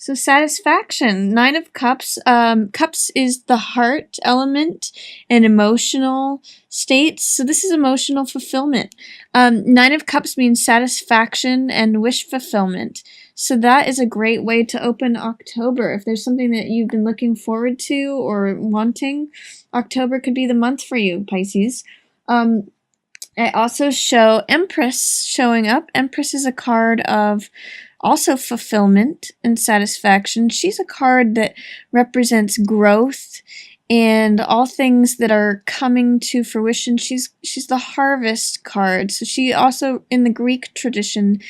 So satisfaction, Nine of Cups. Cups is the heart element and emotional states. So this is emotional fulfillment. Nine of Cups means satisfaction and wish fulfillment. So that is a great way to open October. If there's something that you've been looking forward to or wanting, October could be the month for you, Pisces. I also show Empress showing up. Empress is a card of also fulfillment and satisfaction. She's a card that represents growth and all things that are coming to fruition. She's the harvest card. So she also, in the Greek tradition,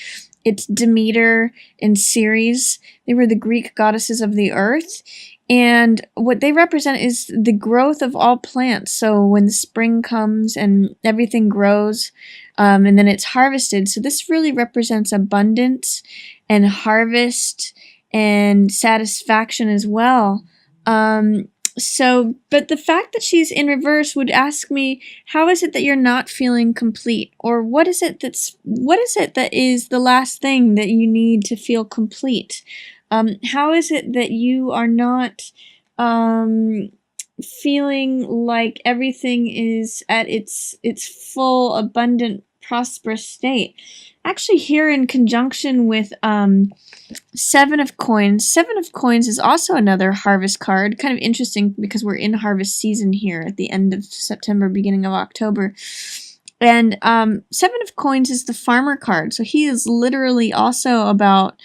it's Demeter and Ceres. They were the Greek goddesses of the earth. And what they represent is the growth of all plants. So when the spring comes and everything grows, and then it's harvested. So this really represents abundance and harvest and satisfaction as well. But the fact that she's in reverse would ask me, how is it that you're not feeling complete? Or what is it that is the last thing that you need to feel complete? How is it that you are not feeling like everything is at its full, abundant, prosperous state? Actually, here in conjunction with Seven of Coins. Seven of Coins is also another harvest card. Kind of interesting because we're in harvest season here at the end of September, beginning of October. And Seven of Coins is the farmer card. So he is literally also about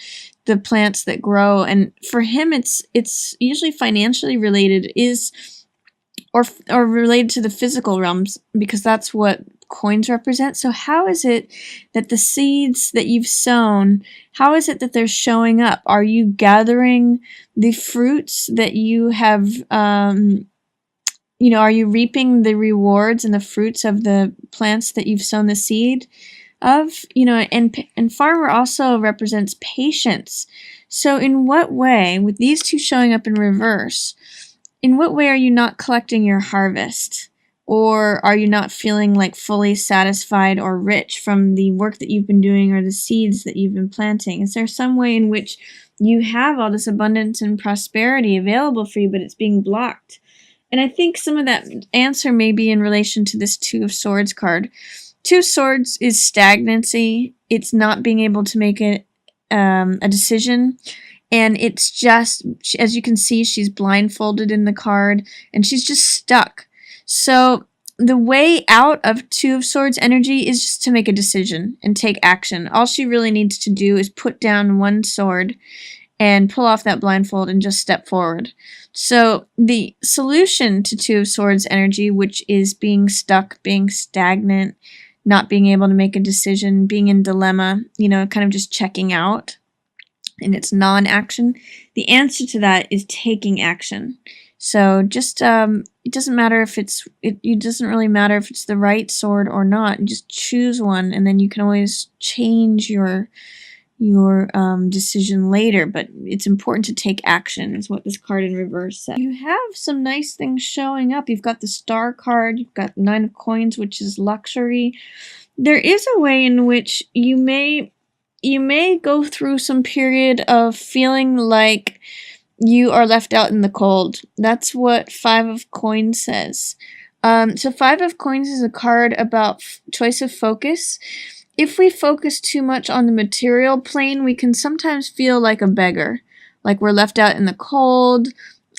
the plants that grow. And for him, it's usually financially related or related to the physical realms because that's what coins represent. So how is it that the seeds that you've sown, how is it that they're showing up? Are you gathering the fruits that you have, are you reaping the rewards and the fruits of the plants that you've sown the seed of? And farmer also represents patience. So in what way, with these two showing up in reverse, in what way are you not collecting your harvest? Or are you not feeling like fully satisfied or rich from the work that you've been doing or the seeds that you've been planting? Is there some way in which you have all this abundance and prosperity available for you, but it's being blocked? And I think some of that answer may be in relation to this Two of Swords card. Two of Swords is stagnancy. It's not being able to make a decision. And it's just, as you can see, she's blindfolded in the card, and she's just stuck. So the way out of Two of Swords energy is just to make a decision and take action. All she really needs to do is put down one sword and pull off that blindfold and just step forward. So the solution to Two of Swords energy, which is being stuck, being stagnant, not being able to make a decision, being in dilemma, kind of just checking out, and it's non-action. The answer to that is taking action. So just it doesn't matter if it doesn't really matter if it's the right sword or not. You just choose one, and then you can always change your decision later. But it's important to take action, is what this card in reverse says. You have some nice things showing up. You've got the Star card. You've got Nine of Coins, which is luxury. There is a way in which you may go through some period of feeling like you are left out in the cold. That's what Five of Coins says. So Five of Coins is a card about choice of focus. If we focus too much on the material plane, we can sometimes feel like a beggar, like we're left out in the cold,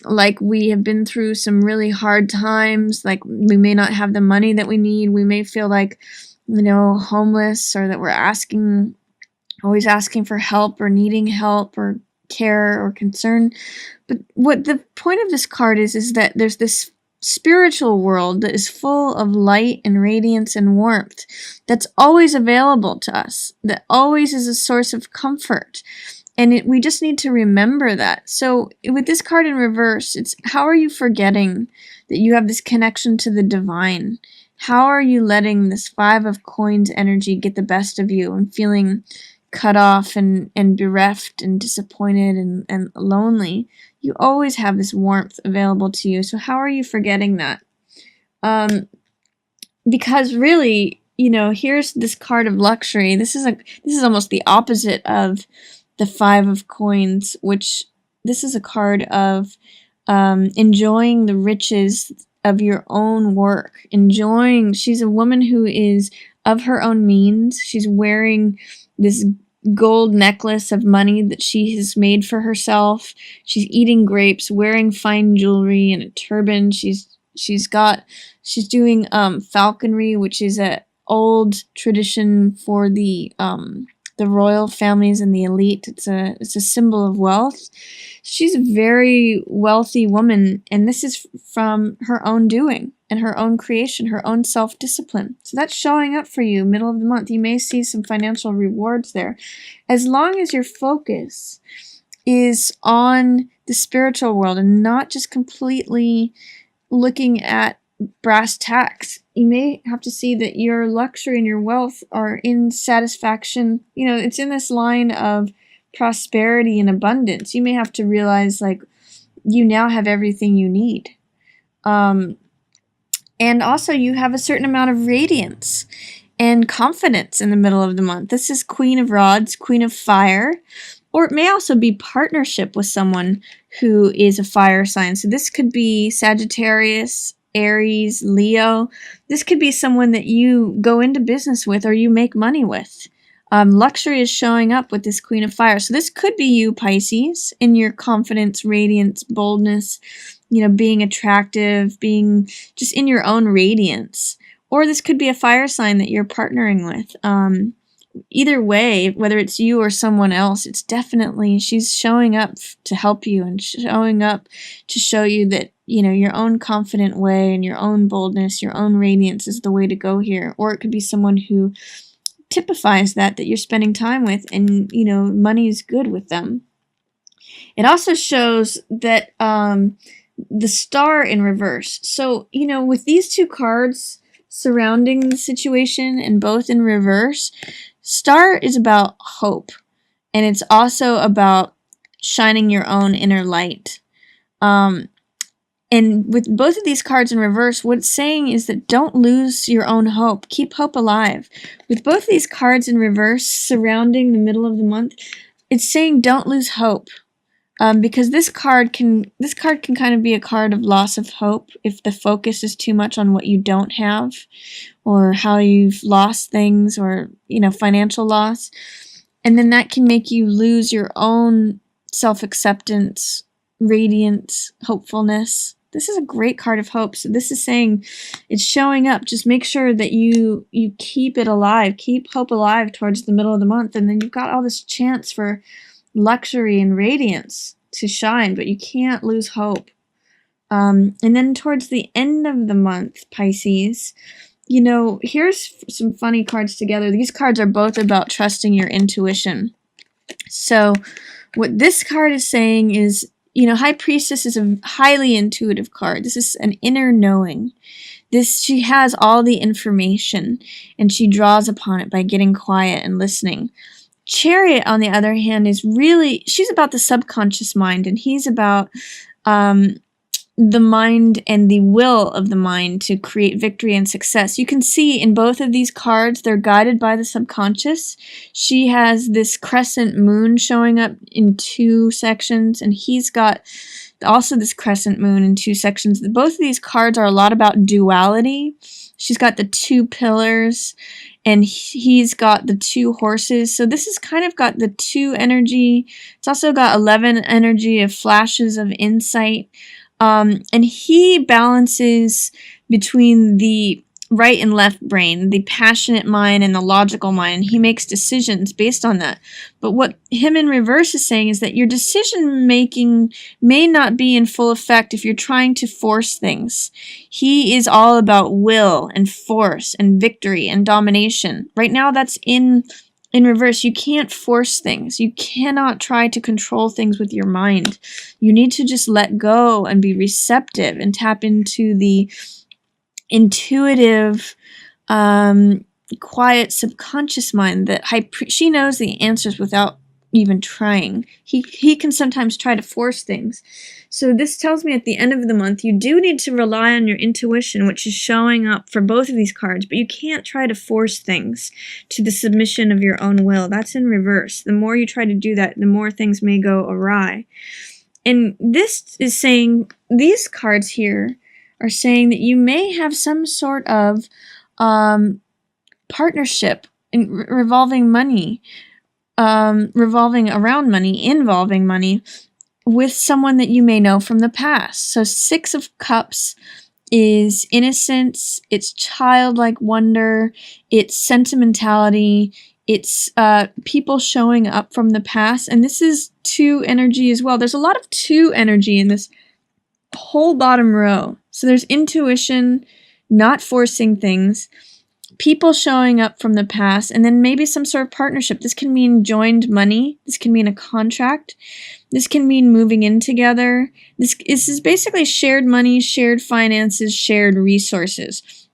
like we have been through some really hard times, like we may not have the money that we need. We may feel like, homeless, or that we're always asking for help or needing help or care or concern. But what the point of this card is that there's this spiritual world that is full of light and radiance and warmth that's always available to us, that always is a source of comfort. And we just need to remember that. So with this card in reverse, it's how are you forgetting that you have this connection to the divine? How are you letting this Five of Coins energy get the best of you and feeling cut off and bereft and disappointed and lonely? You always have this warmth available to you. So how are you forgetting that? Because really, here's this card of luxury. This is almost the opposite of the Five of Coins, which this is a card of enjoying the riches of your own work. She's a woman who is of her own means. She's wearing this gold necklace of money that she has made for herself. She's eating grapes, wearing fine jewelry and a turban. She's doing falconry, which is a old tradition for the royal families and the elite. It's a symbol of wealth. She's a very wealthy woman, and this is from her own doing and her own creation, her own self-discipline. So that's showing up for you middle of the month. You may see some financial rewards there. As long as your focus is on the spiritual world and not just completely looking at brass tacks, you may have to see that your luxury and your wealth are in satisfaction. It's in this line of prosperity and abundance. You may have to realize, like, you now have everything you need. And also you have a certain amount of radiance and confidence in the middle of the month. This is Queen of Rods, Queen of Fire, or it may also be partnership with someone who is a fire sign. So this could be Sagittarius, Aries, Leo. This could be someone that you go into business with or you make money with. Luxury is showing up with this Queen of Fire. So this could be you, Pisces, in your confidence, radiance, boldness, being attractive, being just in your own radiance. Or this could be a fire sign that you're partnering with. Either way, whether it's you or someone else, it's definitely, she's showing up to help you and showing up to show you that, your own confident way and your own boldness, your own radiance is the way to go here. Or it could be someone who typifies that you're spending time with, and, money is good with them. It also shows that the star in reverse. So, with these two cards surrounding the situation and both in reverse, star is about hope, and it's also about shining your own inner light. And with both of these cards in reverse, what it's saying is that don't lose your own hope. Keep hope alive. With both of these cards in reverse surrounding the middle of the month, it's saying don't lose hope. Because this card can kind of be a card of loss of hope if the focus is too much on what you don't have or how you've lost things or, financial loss. And then that can make you lose your own self-acceptance, radiance, hopefulness. This is a great card of hope. So this is saying it's showing up. Just make sure that you keep it alive. Keep hope alive towards the middle of the month. And then you've got all this chance for luxury and radiance to shine, but you can't lose hope. And then towards the end of the month, Pisces, here's some funny cards together. These cards are both about trusting your intuition. So what this card is saying is, High Priestess is a highly intuitive card. This is an inner knowing. She has all the information, and she draws upon it by getting quiet and listening. Chariot, on the other hand, she's about the subconscious mind, and he's about the mind and the will of the mind to create victory and success. You can see in both of these cards, they're guided by the subconscious. She has this crescent moon showing up in 2 sections, and he's got also this crescent moon in 2 sections. Both of these cards are a lot about duality. She's got the 2 pillars, and he's got the 2 horses. So this has kind of got the 2 energy. It's also got 11 energy of flashes of insight. And he balances between the right and left brain, the passionate mind and the logical mind. He makes decisions based on that. But what him in reverse is saying is that your decision making may not be in full effect if you're trying to force things. He is all about will and force and victory and domination. Right now that's in reverse. You can't force things. You cannot try to control things with your mind. You need to just let go and be receptive and tap into the intuitive, quiet subconscious mind that she knows the answers without even trying. He can sometimes try to force things. So this tells me at the end of the month, you do need to rely on your intuition, which is showing up for both of these cards, but you can't try to force things to the submission of your own will. That's in reverse. The more you try to do that, the more things may go awry. And this is saying, these cards here are saying that you may have some sort of partnership revolving money, revolving around money, involving money with someone that you may know from the past. So 6 of Cups is innocence, it's childlike wonder, it's sentimentality, it's people showing up from the past. And this is 2 energy as well. There's a lot of 2 energy in this whole bottom row. So there's intuition, not forcing things, people showing up from the past, and then maybe some sort of partnership. This can mean joined money. This can mean a contract. This can mean moving in together. This is basically shared money, shared finances, shared resources.